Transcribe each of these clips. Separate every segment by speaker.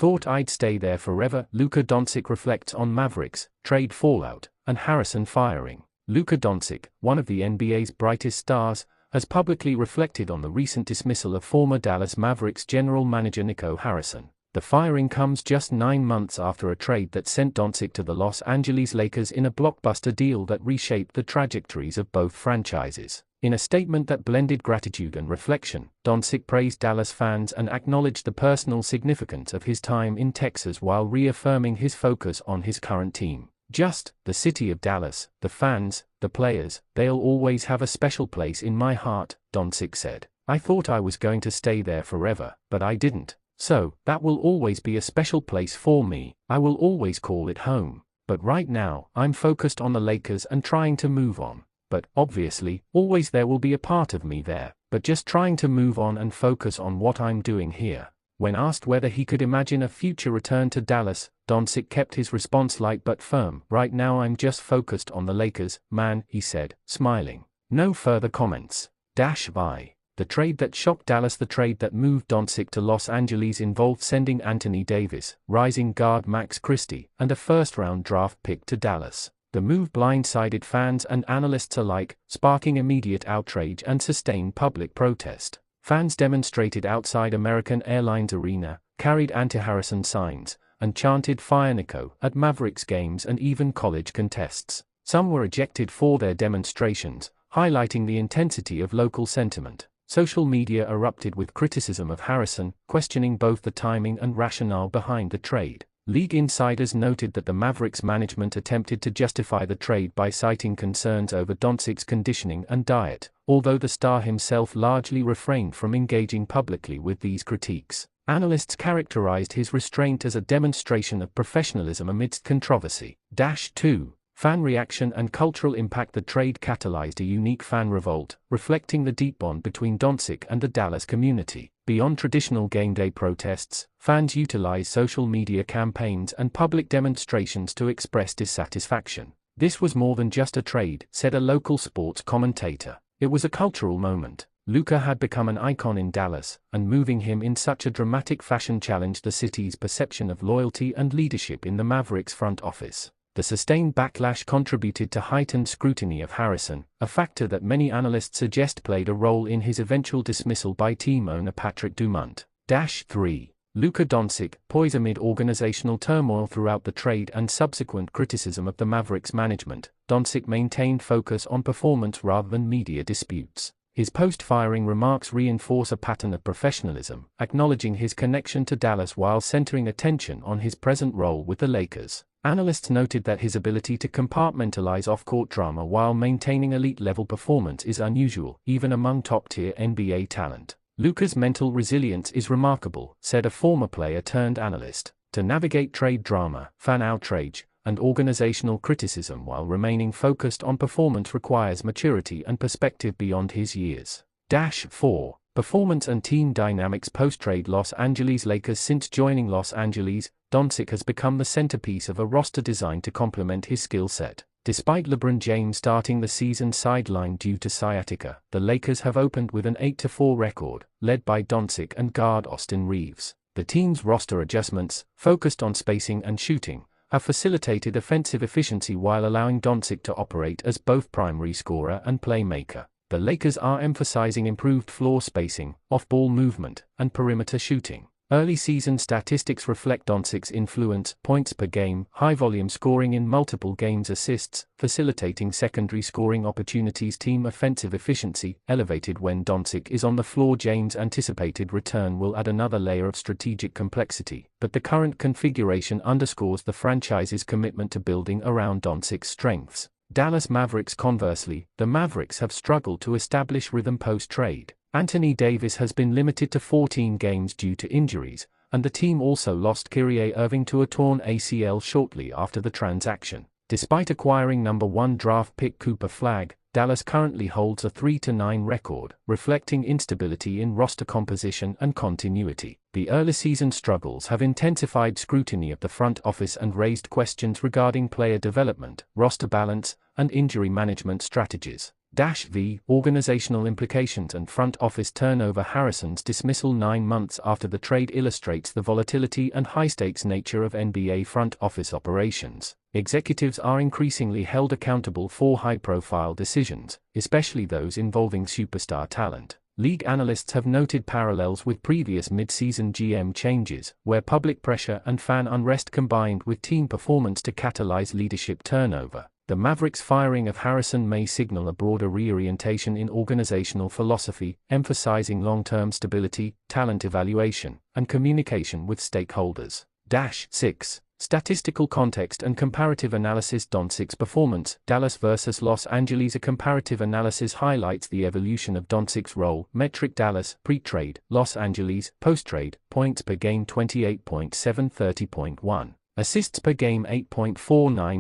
Speaker 1: Thought I'd stay there forever. Luka Doncic reflects on Mavericks, trade fallout, and Harrison firing. Luka Doncic, one of the NBA's brightest stars, has publicly reflected on the recent dismissal of former Dallas Mavericks general manager Nico Harrison. The firing comes just 9 months after a trade that sent Doncic to the Los Angeles Lakers in a blockbuster deal that reshaped the trajectories of both franchises. In a statement that blended gratitude and reflection, Doncic praised Dallas fans and acknowledged the personal significance of his time in Texas while reaffirming his focus on his current team. "Just, the city of Dallas, the fans, the players, they'll always have a special place in my heart," Doncic said. "I thought I was going to stay there forever, but I didn't. So, that will always be a special place for me. I will always call it home. But right now, I'm focused on the Lakers and trying to move on. But, obviously, always there will be a part of me there, but just trying to move on and focus on what I'm doing here." When asked whether he could imagine a future return to Dallas, Doncic kept his response light but firm. "Right now I'm just focused on the Lakers, man," he said, smiling. No further comments. By the trade that shocked Dallas. The trade that moved Doncic to Los Angeles involved sending Anthony Davis, rising guard Max Christie, and a first-round draft pick to Dallas. The move blindsided fans and analysts alike, sparking immediate outrage and sustained public protest. Fans demonstrated outside American Airlines Arena, carried anti-Harrison signs, and chanted "Fire Nico" at Mavericks games and even college contests. Some were ejected for their demonstrations, highlighting the intensity of local sentiment. Social media erupted with criticism of Harrison, questioning both the timing and rationale behind the trade. League insiders noted that the Mavericks management attempted to justify the trade by citing concerns over Doncic's conditioning and diet, although the star himself largely refrained from engaging publicly with these critiques. Analysts characterized his restraint as a demonstration of professionalism amidst controversy. 2. Fan reaction and cultural impact. The trade catalyzed a unique fan revolt, reflecting the deep bond between Doncic and the Dallas community. Beyond traditional game day protests, fans utilized social media campaigns and public demonstrations to express dissatisfaction. "This was more than just a trade," said a local sports commentator. "It was a cultural moment. Luka had become an icon in Dallas, and moving him in such a dramatic fashion challenged the city's perception of loyalty and leadership in the Mavericks front office." The sustained backlash contributed to heightened scrutiny of Harrison, a factor that many analysts suggest played a role in his eventual dismissal by team owner Patrick Dumont. 3. Luka Doncic, poised amid organizational turmoil throughout the trade and subsequent criticism of the Mavericks management. Doncic maintained focus on performance rather than media disputes. His post-firing remarks reinforce a pattern of professionalism, acknowledging his connection to Dallas while centering attention on his present role with the Lakers. Analysts noted that his ability to compartmentalize off-court drama while maintaining elite-level performance is unusual, even among top-tier NBA talent. "Luka's mental resilience is remarkable," said a former player-turned-analyst. "To navigate trade drama, fan outrage, and organizational criticism while remaining focused on performance requires maturity and perspective beyond his years." 4. Performance and team dynamics. Post-trade Los Angeles Lakers. Since joining Los Angeles, Doncic has become the centerpiece of a roster designed to complement his skill set. Despite LeBron James starting the season sidelined due to sciatica, the Lakers have opened with an 8-4 record, led by Doncic and guard Austin Reeves. The team's roster adjustments, focused on spacing and shooting, have facilitated offensive efficiency while allowing Doncic to operate as both primary scorer and playmaker. The Lakers are emphasizing improved floor spacing, off-ball movement, and perimeter shooting. Early season statistics reflect Doncic's influence: points per game, high-volume scoring in multiple games, assists, facilitating secondary scoring opportunities. Team offensive efficiency, elevated when Doncic is on the floor. James' anticipated return will add another layer of strategic complexity, but the current configuration underscores the franchise's commitment to building around Doncic's strengths. Dallas Mavericks. Conversely, the Mavericks have struggled to establish rhythm post-trade. Anthony Davis has been limited to 14 games due to injuries, and the team also lost Kyrie Irving to a torn ACL shortly after the transaction. Despite acquiring number 1 draft pick Cooper Flagg, Dallas currently holds a 3-9 record, reflecting instability in roster composition and continuity. The early season struggles have intensified scrutiny of the front office and raised questions regarding player development, roster balance, and injury management strategies. V. Organizational implications and front office turnover. Harrison's dismissal 9 months after the trade illustrates the volatility and high-stakes nature of NBA front office operations. Executives are increasingly held accountable for high-profile decisions, especially those involving superstar talent. League analysts have noted parallels with previous mid-season GM changes, where public pressure and fan unrest combined with team performance to catalyze leadership turnover. The Mavericks' firing of Harrison may signal a broader reorientation in organizational philosophy, emphasizing long-term stability, talent evaluation, and communication with stakeholders. 6. Statistical context and comparative analysis. Doncic's performance, Dallas vs. Los Angeles. A comparative analysis highlights the evolution of Doncic's role. Metric: Dallas, pre-trade; Los Angeles, post-trade. Points per game 28.7, 30.1. Assists per game 8.4,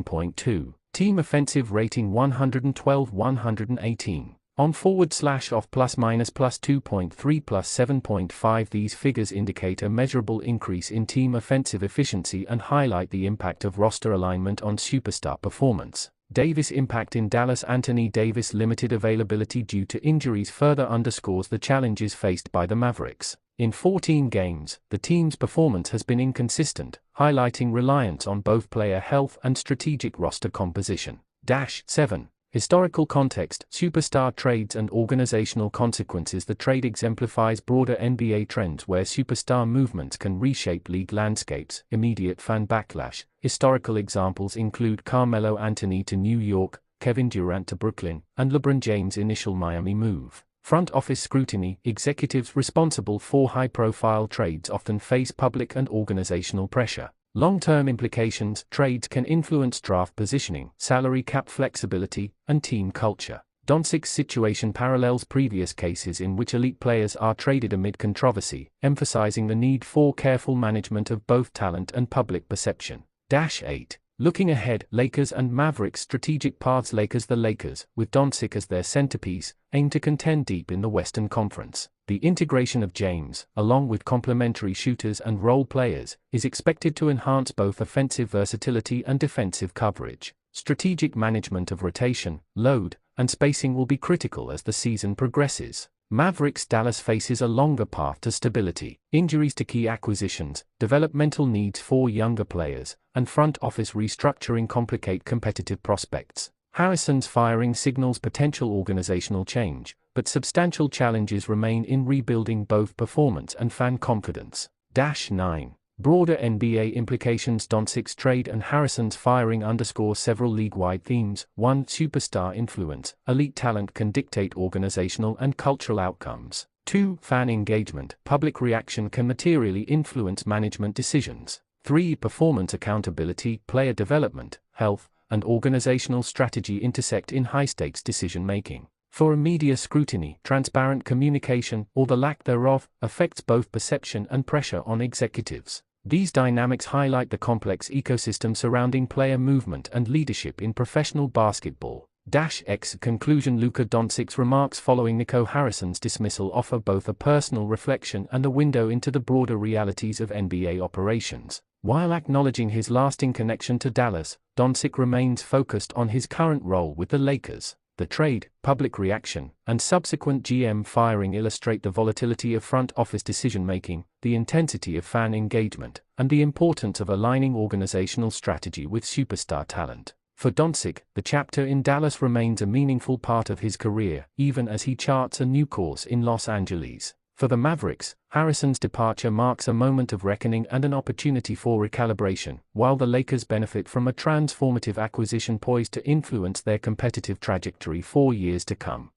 Speaker 1: 9.2. Team offensive rating 112, 118. On/off +/+2.3 +7.5. These figures indicate a measurable increase in team offensive efficiency and highlight the impact of roster alignment on superstar performance. Davis impact in Dallas. Anthony Davis' limited availability due to injuries further underscores the challenges faced by the Mavericks. In 14 games, the team's performance has been inconsistent, highlighting reliance on both player health and strategic roster composition. 7. Historical context, superstar trades and organizational consequences. The trade exemplifies broader NBA trends where superstar movements can reshape league landscapes. Immediate fan backlash. Historical examples include Carmelo Anthony to New York, Kevin Durant to Brooklyn, and LeBron James' initial Miami move. Front office scrutiny. Executives responsible for high-profile trades often face public and organizational pressure. Long-term implications. Trades can influence draft positioning, salary cap flexibility, and team culture. Doncic's situation parallels previous cases in which elite players are traded amid controversy, emphasizing the need for careful management of both talent and public perception. 8. Looking ahead, Lakers and Mavericks strategic paths. The Lakers, with Doncic as their centerpiece, aim to contend deep in the Western Conference. The integration of James, along with complementary shooters and role players, is expected to enhance both offensive versatility and defensive coverage. Strategic management of rotation, load, and spacing will be critical as the season progresses. Mavericks. Dallas faces a longer path to stability. Injuries to key acquisitions, developmental needs for younger players, and front office restructuring complicate competitive prospects. Harrison's firing signals potential organizational change, but substantial challenges remain in rebuilding both performance and fan confidence. 9. Broader NBA implications. Doncic's trade and Harrison's firing underscore several league-wide themes. 1. Superstar influence. Elite talent can dictate organizational and cultural outcomes. 2. Fan engagement. Public reaction can materially influence management decisions. 3. Performance accountability. Player development, health, and organizational strategy intersect in high-stakes decision-making. 4. Media scrutiny. Transparent communication, or the lack thereof, affects both perception and pressure on executives. These dynamics highlight the complex ecosystem surrounding player movement and leadership in professional basketball. X. Conclusion. Luka Doncic's remarks following Nico Harrison's dismissal offer both a personal reflection and a window into the broader realities of NBA operations. While acknowledging his lasting connection to Dallas, Doncic remains focused on his current role with the Lakers. The trade, public reaction, and subsequent GM firing illustrate the volatility of front office decision-making, the intensity of fan engagement, and the importance of aligning organizational strategy with superstar talent. For Doncic, the chapter in Dallas remains a meaningful part of his career, even as he charts a new course in Los Angeles. For the Mavericks, Harrison's departure marks a moment of reckoning and an opportunity for recalibration, while the Lakers benefit from a transformative acquisition poised to influence their competitive trajectory for years to come.